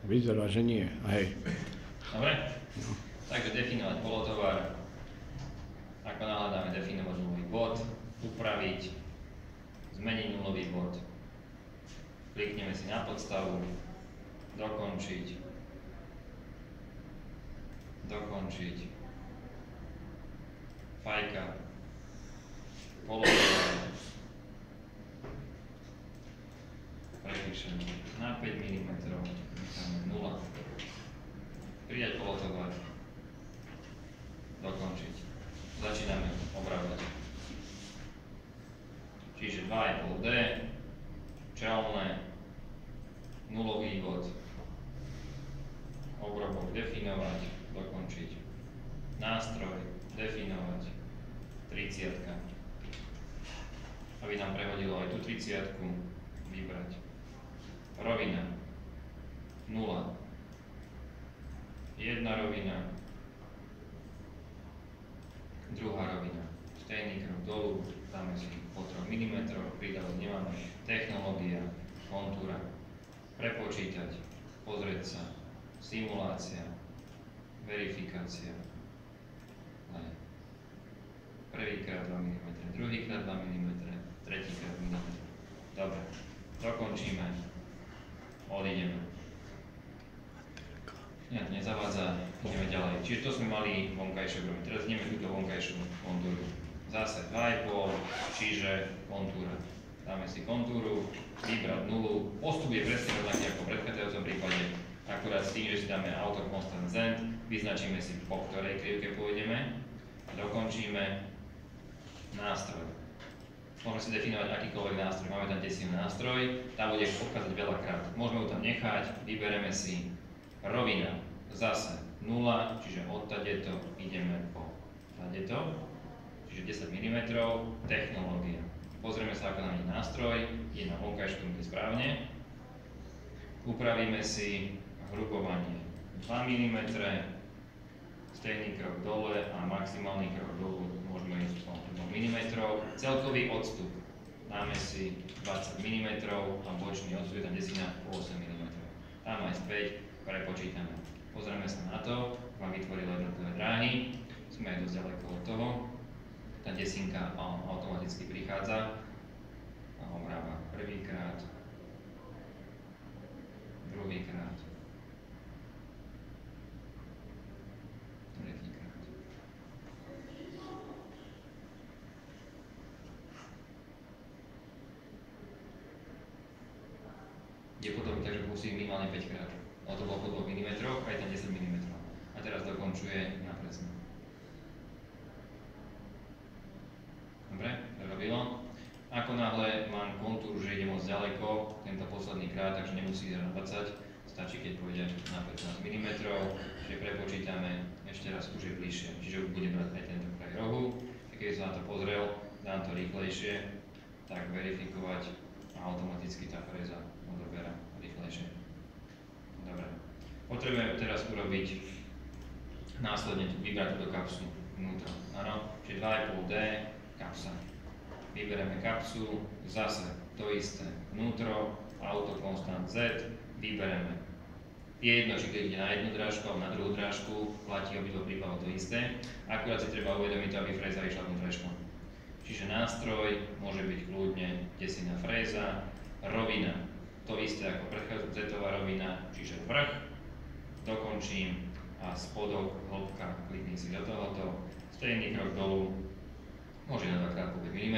Vyzerá, že nie. Hej. Dobre? No. Takže definovať polotovar. Ako náhle dáme definovať nulový bod, upraviť, zmeniť nulový bod. Klikneme si na podstavu, dokončiť, fajka, polotovar, prepíšeme na 5 mm, necháme 0, pridať polotovar, dokončiť. Začíname obrábať. Čiže 2,5D, čelné, nulový bod, obrobok definovať, dokončiť. Nástroj, definovať, 30. Aby nám prehodilo aj tú 30, vybrať. Rovina, 0. Jedna rovina, druhá rovina. Stejný krok dolu, dáme si po 3 mm, pridávať nemáme. Technológia, kontúra, prepočítať, pozrieť sa, simulácia, verifikácia. Prvýkrát 2 mm, druhýkrát 2 mm, tretíkrát 1 mm. Dobre, dokončíme, odídeme. Ja to nezavádza, ideme ďalej. Čiže to sme mali vonkajšiu robiť. Teraz ideme túto vonkajšiu kontúru. Zase 2,5, čiže kontúra. Dáme si kontúru, vybrať nulu. Postup je presne rovnaký ako v predchádzajúcom prípade. Akurát s tým, že si dáme auto constant z, vyznačíme si, po ktorej krivke pôjdeme a dokončíme nástroj. Môžeme si definovať akýkoľvek nástroj. Máme tam desivý nástroj, tam bude obchádzať veľakrát. Môžeme ho tam nechať, vybereme si rovina, zase 0, čiže odtadeto ideme po tadeto, čiže 10 mm, technológia. Pozrieme sa, ako nám je nástroj, je na vonkajšku správne. Upravíme si hrubovanie 2 mm, stejný krok dole a maximálny krok dolu môžeme ísť po 2 mm. Celkový odstup dáme si 20 mm a bočný odstup je tam desina po 8 mm. Tam aj späť prepočítame. Pozrieme sa na to, vám vytvorilo jednotlivé dráhy, sme aj dosť ďaleko od toho. Tá desinka automaticky prichádza a obrába prvýkrát, druhýkrát, tretíkrát. Je potom tak, že musí minimálne 5 krát. Ale to bolo po 2 mm, aj ten 10 mm. A teraz dokončuje na presne. Dobre, prerobilo. Ako náhle mám kontúr, že ide moc ďaleko, tento posledný krát, takže nemusí ísť na 20, stačí, keď pôjde na 15 mm, čiže prepočítame, ešte raz už je bližšie, čiže už bude brať aj tento kraj rohu. Keď som na to pozrel, dám to rýchlejšie, tak verifikovať a automaticky tá fréza odoberá rýchlejšie. Dobre. Potrebujeme teraz urobiť následne vybrať túto kapsu vnútra. Áno, čiže 2,5D, kapsa. Vyberieme kapsu, zase to isté vnútro, auto constant Z, vybereme. Je jedno, či keď ide na jednu drážku alebo na druhú drážku, platí obidva prípadov to isté. Akurát si treba uvedomiť, aby fréza išla vnútreškom. Čiže nástroj môže byť kľudne desina fréza, rovina. To isté ako predchádzajúca Z-ová rovina, čiže vrch, dokončím a spodok, hĺbka, kliknem si do tohoto, stejný krok dolu, môže na 2x5 mm,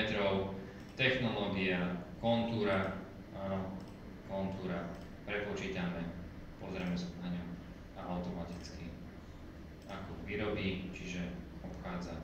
technológia, kontúra, áno, kontúra, prepočítame, pozrieme sa na ňom a automaticky ako vyrobí, čiže obchádza.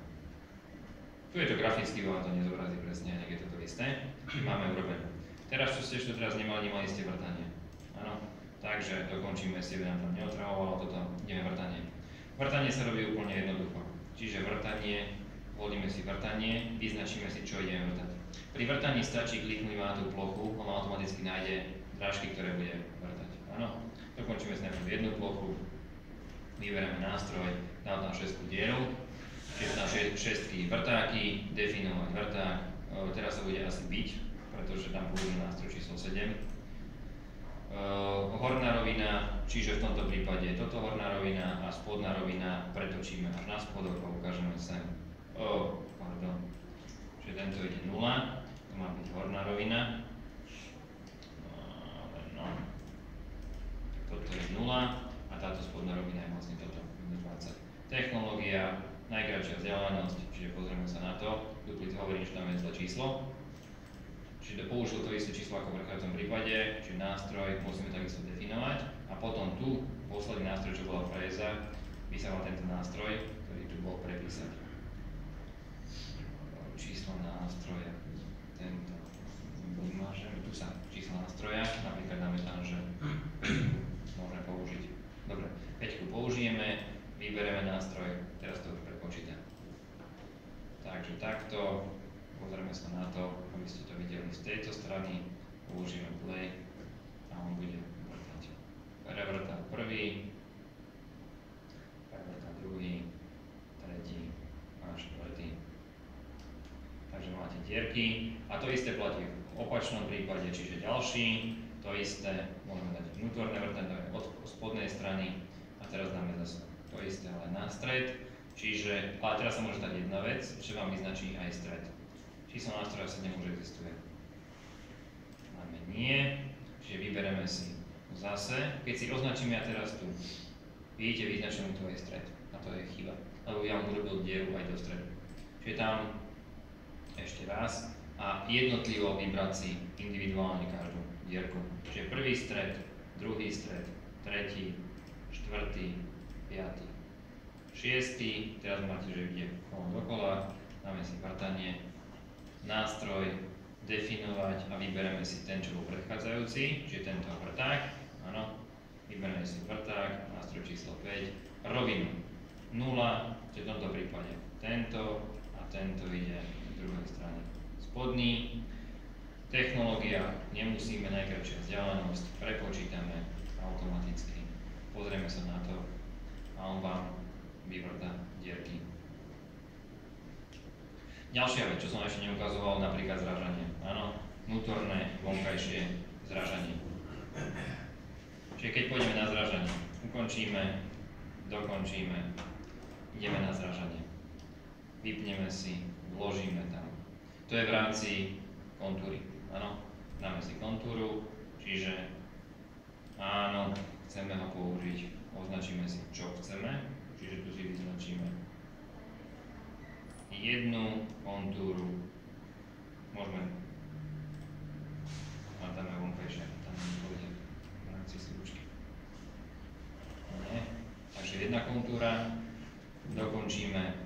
Tu je to graficky, vám to nezobrazí presne, nech je to isté, máme urobené. Teraz, čo ste ešte teraz nemali ste vrtanie. Áno, takže dokončíme si, aby nám tam neotravovalo toto, ideme vrtanie. Vrtanie sa robí úplne jednoducho. Čiže vrtanie, volíme si vrtanie, vyznačíme si, čo ideme vrtať. Pri vrtaní stačí kliknúť na tú plochu, on automaticky nájde drážky, ktoré bude vrtať. Áno, dokončíme si najprv jednu plochu, vyberieme nástroj, dám tam 6 dieru, čiže tam 6 vrtáky, definovať vrták, teraz sa bude asi byť, pretože tam pôjde nástroj číslo 7. Horná rovina, čiže v tomto prípade toto horná rovina a spodná rovina pretočíme až na spodok a ukážeme sem. Čiže tento ide 0, to má byť horná rovina. Toto je 0 a táto spodná rovina je vlastne toto, minus 20. Technológia, najkratšia vzdialenosť, čiže pozrieme sa na to. Duplicit hovorím, že tam je zlé číslo. Čiže použil to isté číslo ako v predchádzajúcom prípade, čiže nástroj musíme takisto definovať. A potom tu, posledný nástroj, čo bola fréza, by sa mal tento nástroj, ktorý tu bol, prepísať. Číslo nástroja, tento vymažeme, tu sa číslo nástroja, napríklad dáme tam, že 5 môžeme použiť. Dobre, 5 použijeme, vybereme nástroj, teraz to už prepočítam. Takže takto, pozrieme sa na to, aby ste to videli z tejto strany, použijeme play a on bude vrtať. Prevrtá prvý, prevrtá druhý, tretí a štvrtý. Takže máte dierky a to isté platí v opačnom prípade, čiže ďalší, to isté, môžeme dať vnútorné vrtanie od spodnej strany a teraz dáme zase to isté, ale na stred, čiže, ale teraz sa môže dať jedna vec, že vám vyznačí aj stred. Číslo nástroja 7 už existuje. Máme nie, čiže vybereme si zase, keď si označíme ja teraz tu, vidíte vyznačenú tu aj stred a to je chyba, lebo ja vám urobil dieru aj do stredu. Čiže tam ešte raz a jednotlivo vybrať si individuálne každú dierku. Čiže prvý stred, druhý stred, tretí, štvrtý, piatý, šiestý, teraz máte, že ide kolom dokola, dáme si vrtanie, nástroj, definovať a vybereme si ten, čo bol predchádzajúci, čiže tento vrták, áno, vybereme si vrták, nástroj číslo 5, rovinu 0, čiže v tomto prípade tento a tento ide z druhej strany spodný. Technológia, nemusíme, najkratšia vzdialenosť, prepočítame automaticky, pozrieme sa na to a on vám vyvrtá dierky. Ďalšia vec, čo som ešte neukazoval, napríklad zrážanie. Áno, vnútorné, vonkajšie zrážanie. Čiže keď pôjdeme na zrážanie, ukončíme, dokončíme, ideme na zrážanie. Vypneme si, vložíme tam. To je v rámci kontúry. Áno, dáme si kontúru, čiže áno, chceme ho použiť, označíme si, čo chceme, čiže tu si vyznačíme jednu kontúru, môžeme, a dáme vonkajšie, tam nepôjde v rámci slučky. Nie. Takže jedna kontúra, dokončíme,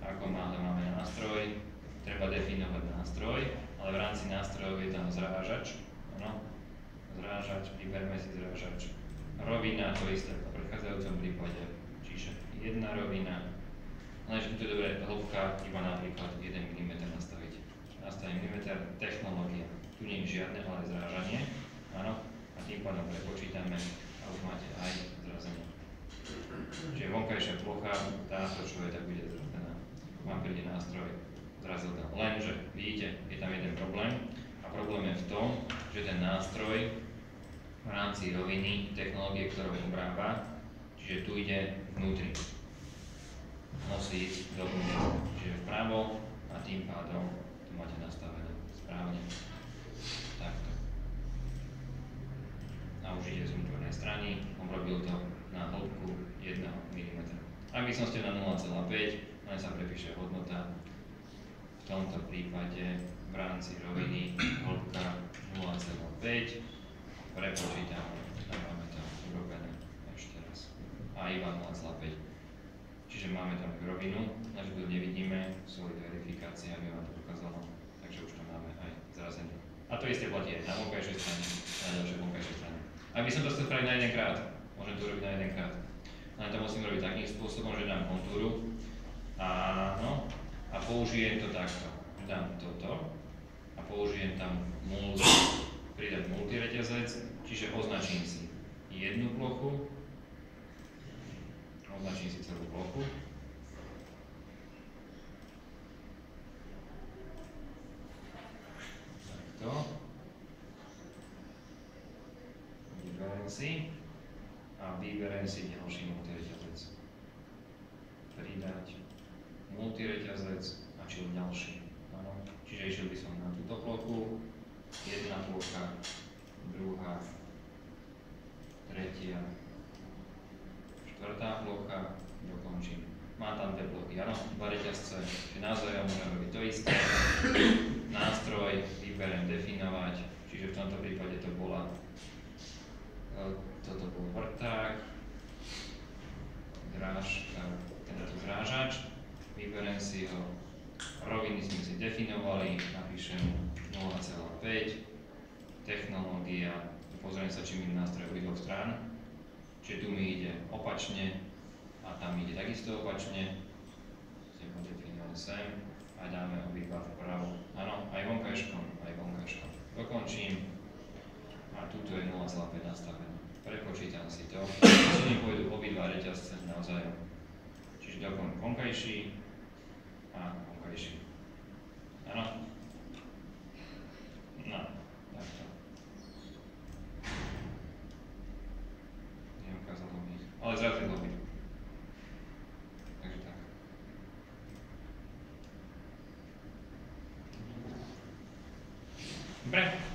ako náhle máme nástroj, treba definovať nástroj, ale v rámci nástrojov je tam zrážač, áno, zrážač, vyberme si zrážač, rovina, to isté ako v predchádzajúcom prípade, čiže jedna rovina, lenže tu je dobré hĺbka, iba napríklad 1 mm nastaviť. Nastavím mm, technológia, tu nie je žiadne, ale zrážanie, áno, a tým pádom prepočítame a už máte aj zrazenie. Čiže vonkajšia plocha, táto čo je, tak bude zrazená. Vám príde nástroj, zrazil to. Lenže, vidíte, je tam jeden problém a problém je v tom, že ten nástroj v rámci roviny technológie, ktorú obrába, čiže tu ide vnútri. Musí ísť dovnútra, čiže vpravo a tým pádom to máte nastavené správne. Takto. A už ide z vnútornej strany, obrobil to na hĺbku 1 mm. Ak by som ste na 0,5, len sa prepíše hodnota, v tomto prípade v rámci roviny hĺbka 0,5, prepočítame a máme to urobené ešte raz. A iba 0,5. Čiže máme tam rovinu, takže to nevidíme, solid verifikácia, aby vám to ukázalo, takže už tam máme aj zrazenie. A to isté platí aj na vonkajšej strane, na ďalšej vonkajšej strane. Ak by som to chcel spraviť na jedenkrát, môžem to robiť na jedenkrát. Len to musím robiť takým spôsobom, že dám kontúru, áno, a použijem to takto. Dám toto a použijem tam pridať multireťazec, čiže označím si jednu plochu, označím si celú plochu. Takto. si a vyberiem si ďalší multireťazec. Pridať multireťazec a čiže ďalší. Áno. Čiže išiel by som na túto plochu, jedna plocha, druhá, tretia, štvrtá plocha, dokončím. Mám tam dve plochy, áno, dva reťazce, čiže navzájom môžem robiť to isté. Nástroj, vyberiem definovať, čiže v tomto prípade to bola, toto bol vrták, tento zrážač, vyberiem si ho, roviny sme si definovali, napíšem 0,5, technológia, pozriem sa, či mi nástroj obidvoch strán, čiže tu mi ide opačne a tam ide takisto opačne, si ho definujem sem a dáme obidva vpravo, áno, aj vonkajškom, dokončím a tuto je 0,5 nastavené, prepočítam si to, čiže mi pôjdu obidva reťazce navzájom, čiže dokončím vonkajší a vonkajší, áno, no, takto. Neukázalo mi ich, ale zrazilo mi. Takže tak. Dobre.